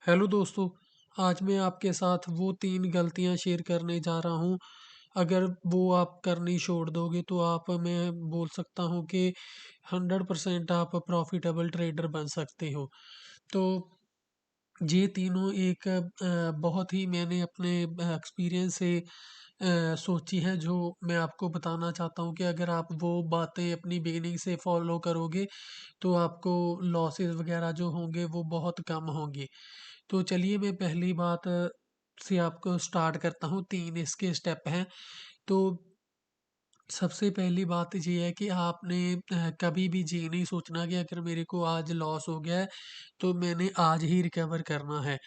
Hello दोस्तों, आज मैं आपके साथ वो 3 गलतियाँ शेयर करने जा रहा हूँ, अगर वो आप करनी छोड़ दोगे तो आप मैं बोल सकता हूँ कि 100% आप प्रॉफ़िटेबल ट्रेडर बन सकते हो। तो ये तीनों एक बहुत ही मैंने अपने एक्सपीरियंस से सोची हैं जो मैं आपको बताना चाहता हूँ कि अगर आप वो बातें अपनी बिगिनिंग से फॉलो करोगे तो आपको लॉसेस वगैरह जो होंगे वो बहुत कम होंगे। तो चलिए मैं पहली बात से आपको स्टार्ट करता हूँ, 3 इसके स्टेप हैं। तो सबसे पहली बात ये है कि आपने कभी भी ये नहीं सोचना कि अगर मेरे को आज लॉस हो गया है, तो मैंने आज ही रिकवर करना है।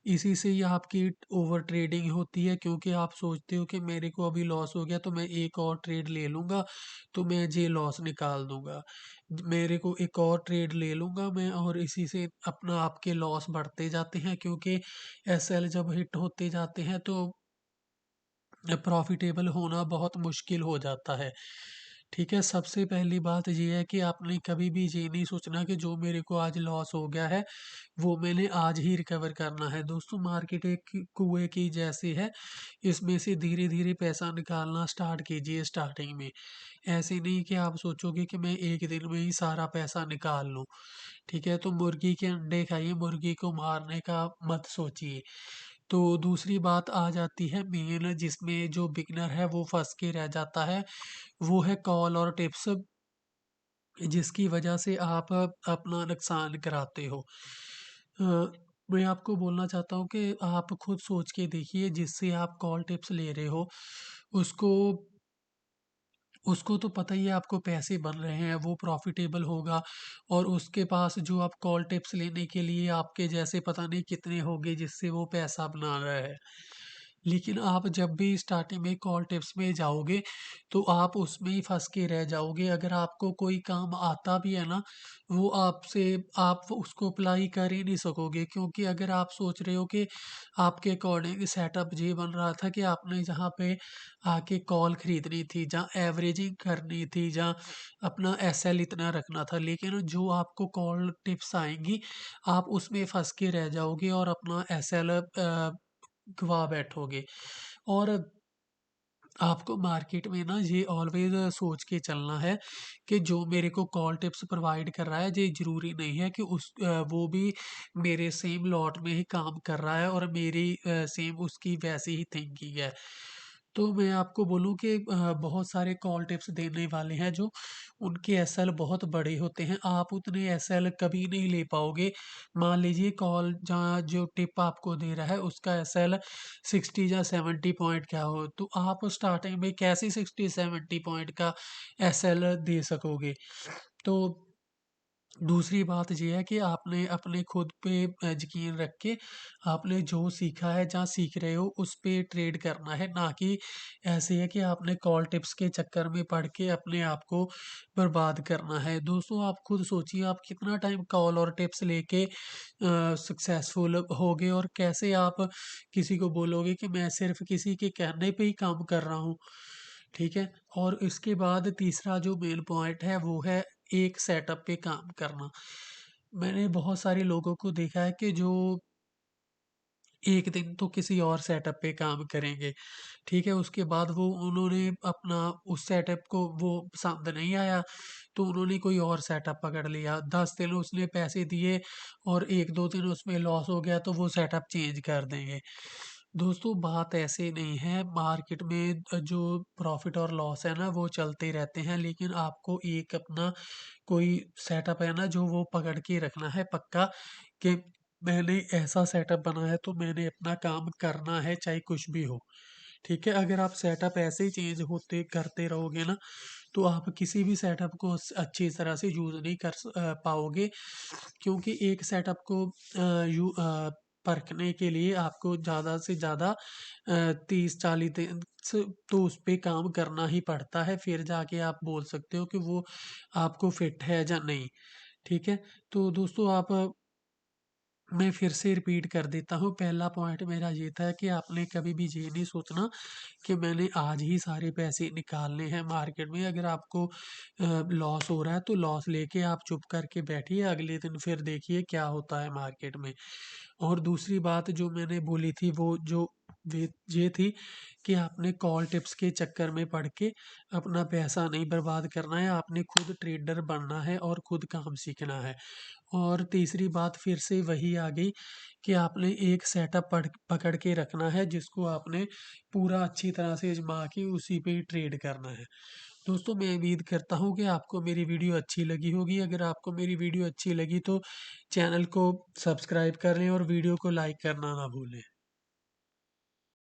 इसी से ही आपकी ओवर ट्रेडिंग होती है क्योंकि आप सोचते हो कि मेरे को अभी लॉस हो गया तो मैं एक और ट्रेड ले लूँगा, तो मैं ये लॉस निकाल दूँगा। मेरे को एक और ट्रेड ले लूँगा मैं और इसी से अपना आपके लॉस बढ़ते जाते हैं क्योंकि एसएल जब हिट होते जाते हैं तो प्रॉफ़िटेबल होना बहुत मुश्किल हो जाता है। ठीक है, सबसे पहली बात ये है कि आपने कभी भी ये नहीं सोचना कि जो मेरे को आज लॉस हो गया है, वो मैंने आज ही रिकवर करना है। दोस्तों मार्केट एक कुएँ की जैसी है, इसमें से धीरे-धीरे पैसा निकालना स्टार्ट कीजिए स्टार्टिंग में। ऐसे नहीं कि आप सोचोगे कि मैं एक दिन में ही सारा पैसा निकाल लूँ, ठीक है? तो मुर्गी के अंडे खाइए, मुर्गी को मारने का मत सोचिए। तो दूसरी बात आ जाती है मेन जिसमें जो बिगिनर है वो फँस के रह जाता है, वो है कॉल और टिप्स जिसकी वजह से आप अपना नुकसान कराते हो। अ, मैं आपको बोलना चाहता हूँ कि आप खुद सोच के देखिए जिससे आप कॉल टिप्स ले रहे हो, उसको उसको तो पता ही है आपको पैसे बन रहे हैं, वो प्रॉफ़िटेबल होगा और उसके पास जो आप कॉल टिप्स लेने के लिए आपके जैसे पता नहीं कितने होंगे जिससे वो पैसा बना रहा है। लेकिन आप जब भी स्टार्टिंग में कॉल टिप्स में जाओगे, तो आप उसमें ही फँस के रह जाओगे। अगर आपको कोई काम आता भी है ना, वो आपसे आप उसको अप्लाई कर ही नहीं सकोगे क्योंकि अगर आप सोच रहे हो कि आपके अकॉर्डिंग सेटअप ये बन रहा था कि आपने जहाँ पे आके कॉल खरीदनी थी, जहाँ एवरेजिंग करनी थी, जहाँ अपना एसएल इतना रखना था, लेकिन जो आपको कॉल टिप्स आएँगी, आप उसमें फँस के रह जाओगे और अपना एसएल गँवा बैठोगे। और आपको मार्केट में ना ये ऑलवेज़ सोच के चलना है कि जो मेरे को कॉल टिप्स प्रोवाइड कर रहा है, ये ज़रूरी नहीं है कि वो भी मेरे सेम लॉट में ही काम कर रहा है और मेरी सेम उसकी वैसी ही थिंकिंग है। तो मैं आपको बोलूँ कि बहुत सारे कॉल टिप्स देने वाले हैं जो उनके एसएल बहुत बड़े होते हैं, आप उतने एसएल कभी नहीं ले पाओगे। मान लीजिए कॉल जहाँ जो टिप आपको दे रहा है उसका एसएल 60 या 70 पॉइंट का हो, तो आप स्टार्टिंग में कैसे 60-70 पॉइंट का एसएल दे सकोगे? तो दूसरी बात ये है कि आपने अपने खुद पे यकीन रख के आपने जो सीखा है, जहाँ सीख रहे हो उस पे ट्रेड करना है, ना कि ऐसे है कि आपने कॉल टिप्स के चक्कर में पड़ के अपने आप को बर्बाद करना है। दोस्तों आप खुद सोचिए आप कितना टाइम कॉल और टिप्स लेके सक्सेसफुल होगे और कैसे आप किसी को बोलोगे कि मैं सिर्फ़ किसी के कहने पे ही काम कर रहा हूँ, ठीक है? और इसके बाद तीसरा जो मेन पॉइंट है वो है एक सेटअप पे काम करना। मैंने बहुत सारे लोगों को देखा है कि जो एक दिन तो किसी और सेटअप पे काम करेंगे, ठीक है? उसके बाद वो उन्होंने अपना उस सेटअप को वो पसंद नहीं आया, तो उन्होंने कोई और सेटअप पकड़ लिया। 10 दिन उसने पैसे दिए और 1-2 दिन उसमें लॉस हो गया तो वो सेटअप चेंज कर देंगे। दोस्तों बात ऐसे नहीं है, मार्केट में जो प्रॉफ़िट और लॉस है ना वो चलते रहते हैं, लेकिन आपको एक अपना कोई सेटअप है ना जो वो पकड़ के रखना है पक्का कि मैंने ऐसा सेटअप बनाया है तो मैंने अपना काम करना है चाहे कुछ भी हो। ठीक है? अगर आप सेटअप ऐसे ही चेंज होते करते रहोगे ना तो आप किसी भी सेटअप को अच्छी तरह से यूज़ नहीं पाओगे क्योंकि एक सेटअप को परखने के लिए आपको ज़्यादा से ज़्यादा 30-40 दिन तो उस पे काम करना ही पड़ता है, फिर जाके आप बोल सकते हो कि वो आपको फिट है या नहीं, ठीक है? तो दोस्तों आप मैं फिर से रिपीट कर देता हूँ, पहला पॉइंट मेरा ये था कि आपने कभी भी ये नहीं सोचना कि मैंने आज ही सारे पैसे निकालने हैं मार्केट में। अगर आपको लॉस हो रहा है तो लॉस लेके आप चुप करके बैठिए, अगले दिन फिर देखिए क्या होता है मार्केट में। और दूसरी बात जो मैंने बोली थी वो जो वे ये थी कि आपने कॉल टिप्स के चक्कर में पड़ के अपना पैसा नहीं बर्बाद करना है, आपने खुद ट्रेडर बनना है और खुद काम सीखना है। और तीसरी बात फिर से वही आ गई कि आपने एक सेटअप पकड़ के रखना है जिसको आपने पूरा अच्छी तरह से आज़मा के उसी पे ही ट्रेड करना है। दोस्तों मैं उम्मीद करता हूँ कि आपको मेरी वीडियो अच्छी लगी होगी। अगर आपको मेरी वीडियो अच्छी लगी तो चैनल को सब्सक्राइब कर लें और वीडियो को लाइक करना ना भूलें।